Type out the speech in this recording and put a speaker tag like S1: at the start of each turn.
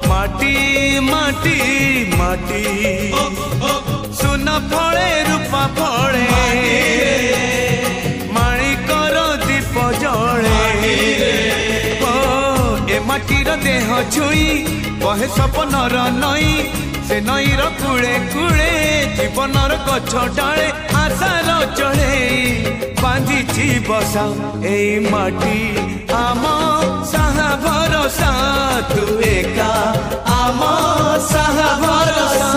S1: माटी माटी माटी माटी सुना फले रूपा फले माणिकर दीप जले ए माटीर देह छुई बहे सपनर नई से नईर कूले कूले जीवनर गछ डाले आशार चढ़े बांधी बसा ए माटी आम साहा भरोसा तू एका आम साहा भरोसा।